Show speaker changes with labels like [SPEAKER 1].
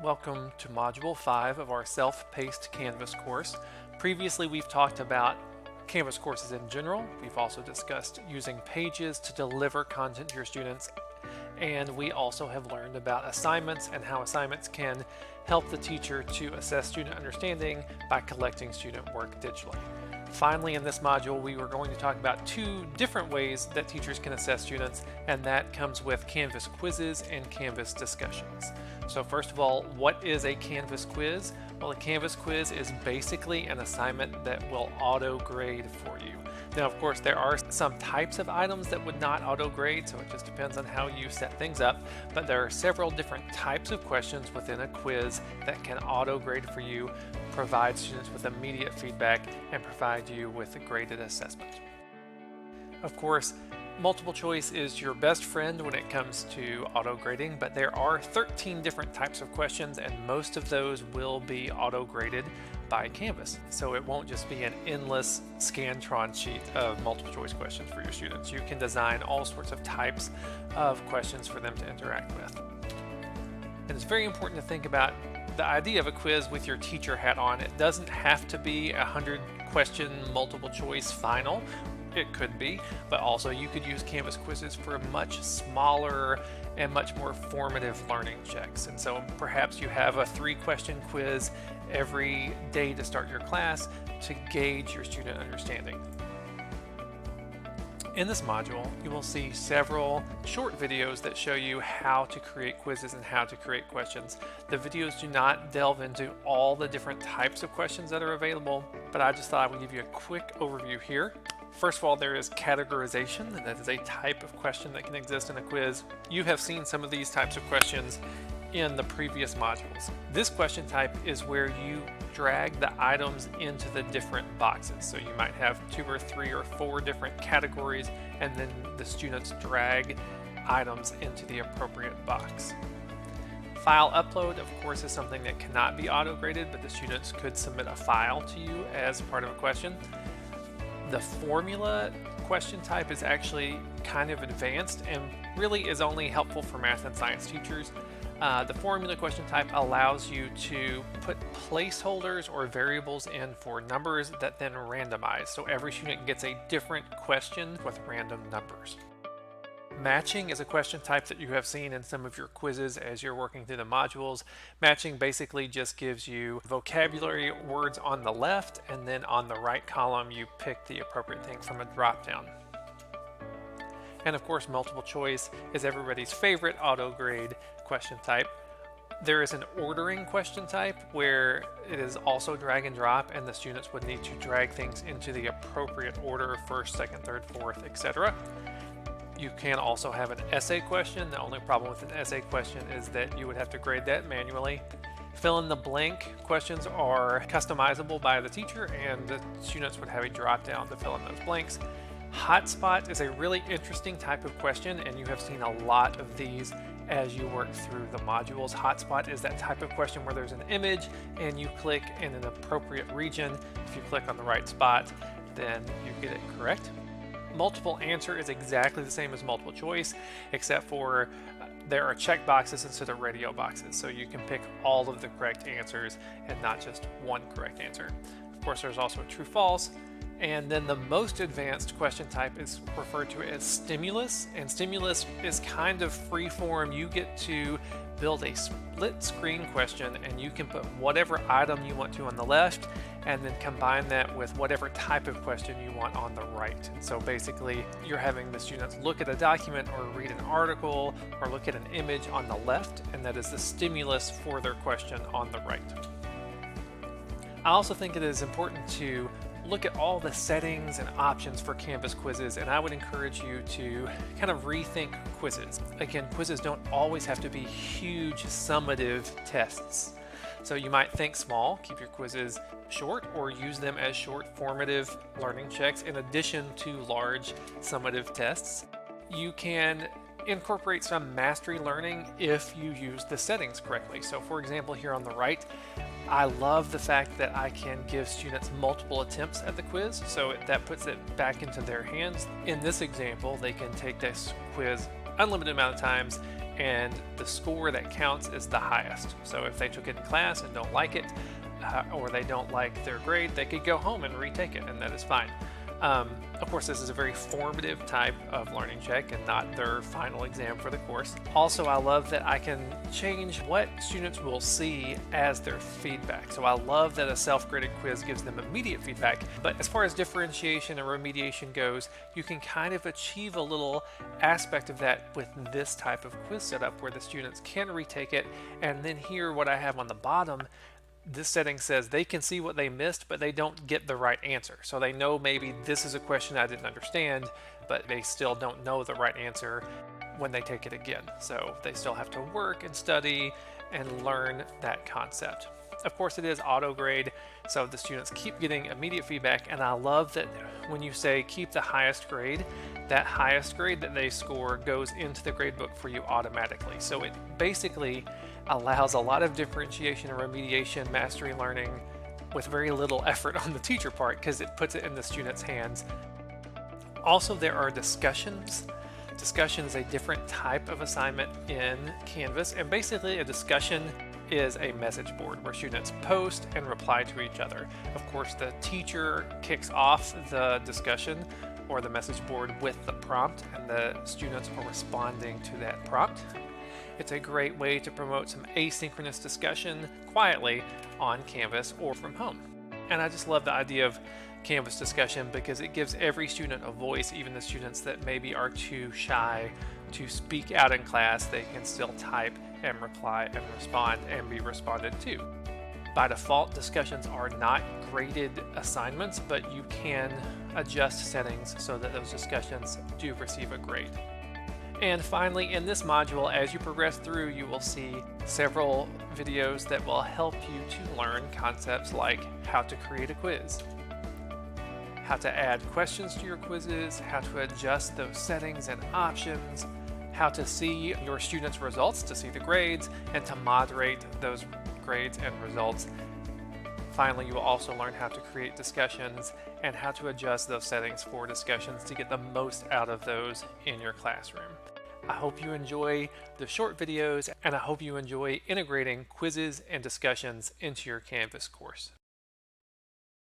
[SPEAKER 1] Welcome to Module 5 of our self-paced Canvas course. Previously, we've talked about Canvas courses in general. We've also discussed using pages to deliver content to your students, and we also have learned about assignments and how assignments can help the teacher to assess student understanding by collecting student work digitally. Finally, in this module, we were going to talk about two different ways that teachers can assess students, and that comes with Canvas quizzes and Canvas discussions. So first of all, what is a Canvas quiz? Well, a Canvas quiz is basically an assignment that will auto-grade for you. Now, of course, there are some types of items that would not auto-grade, so it just depends on how you set things up, but there are several different types of questions within a quiz that can auto-grade for you, provide students with immediate feedback, and provide you with a graded assessment. Of course, multiple choice is your best friend when it comes to auto-grading, but there are 13 different types of questions, and most of those will be auto-graded by Canvas. So it won't just be an endless Scantron sheet of multiple choice questions for your students. You can design all sorts of types of questions for them to interact with. And it's very important to think about the idea of a quiz with your teacher hat on. It doesn't have to be a 100-question multiple choice final. It could be, but also you could use Canvas quizzes for much smaller and much more formative learning checks. And so perhaps you have a 3-question quiz every day to start your class to gauge your student understanding. In this module, you will see several short videos that show you how to create quizzes and how to create questions. The videos do not delve into all the different types of questions that are available, but I just thought I would give you a quick overview here. First of all, there is categorization, and that is a type of question that can exist in a quiz. You have seen some of these types of questions in the previous modules. This question type is where you drag the items into the different boxes. So you might have 2 or 3 or 4 different categories, and then the students drag items into the appropriate box. File upload, of course, is something that cannot be auto-graded, but the students could submit a file to you as part of a question. The formula question type is actually kind of advanced and really is only helpful for math and science teachers. The formula question type allows you to put placeholders or variables in for numbers that then randomize. So every student gets a different question with random numbers. Matching is a question type that you have seen in some of your quizzes as you're working through the modules. Matching basically just gives you vocabulary words on the left, and then on the right column you pick the appropriate thing from a drop-down. And of course, multiple choice is everybody's favorite auto-grade question type. There is an ordering question type where it is also drag and drop, and the students would need to drag things into the appropriate order, first, second, third, fourth, etc. You can also have an essay question. The only problem with an essay question is that you would have to grade that manually. Fill in the blank questions are customizable by the teacher, and the students would have a drop down to fill in those blanks. Hotspot is a really interesting type of question, and you have seen a lot of these as you work through the modules. Hotspot is that type of question where there's an image and you click in an appropriate region. If you click on the right spot, then you get it correct. Multiple answer is exactly the same as multiple choice, except for there are check boxes instead of radio boxes, so you can pick all of the correct answers and not just one correct answer. Of course, there's also a true-false, and then the most advanced question type is referred to as stimulus, and stimulus is kind of free form. You get to build a split screen question, and you can put whatever item you want to on the left and then combine that with whatever type of question you want on the right. And so basically you're having the students look at a document or read an article or look at an image on the left, and that is the stimulus for their question on the right. I also think it is important to look at all the settings and options for Canvas quizzes, and I would encourage you to kind of rethink quizzes. Again, quizzes don't always have to be huge summative tests. So you might think small, keep your quizzes short, or use them as short formative learning checks in addition to large summative tests. You can incorporate some mastery learning if you use the settings correctly. So for example, here on the right, I love the fact that I can give students multiple attempts at the quiz, so that puts it back into their hands. In this example, they can take this quiz unlimited amount of times and the score that counts is the highest. So if they took it in class and don't like it, or they don't like their grade, they could go home and retake it, and that is fine. Of course, this is a very formative type of learning check and not their final exam for the course. Also, I love that I can change what students will see as their feedback. So I love that a self-graded quiz gives them immediate feedback, but as far as differentiation and remediation goes, you can kind of achieve a little aspect of that with this type of quiz setup where the students can retake it, and then here what I have on the bottom, this setting says they can see what they missed, but they don't get the right answer. So they know maybe this is a question I didn't understand, but they still don't know the right answer when they take it again. So they still have to work and study and learn that concept. Of course, it is auto grade, so the students keep getting immediate feedback, and I love that when you say keep the highest grade, that highest grade that they score goes into the grade book for you automatically. So it basically allows a lot of differentiation and remediation, mastery learning with very little effort on the teacher part because it puts it in the student's hands. Also, there are discussions. Discussion is a different type of assignment in Canvas, and basically a discussion is a message board where students post and reply to each other. Of course, the teacher kicks off the discussion or the message board with the prompt, and the students are responding to that prompt. It's a great way to promote some asynchronous discussion quietly on Canvas or from home. And I just love the idea of Canvas discussion because it gives every student a voice, even the students that maybe are too shy to speak out in class. They can still type and reply and respond and be responded to. By default, discussions are not graded assignments, but you can adjust settings so that those discussions do receive a grade. And finally, in this module, as you progress through, you will see several videos that will help you to learn concepts like how to create a quiz, how to add questions to your quizzes, how to adjust those settings and options, how to see your students' results, to see the grades, and to moderate those grades and results. Finally, you will also learn how to create discussions and how to adjust those settings for discussions to get the most out of those in your classroom. I hope you enjoy the short videos, and I hope you enjoy integrating quizzes and discussions into your Canvas course.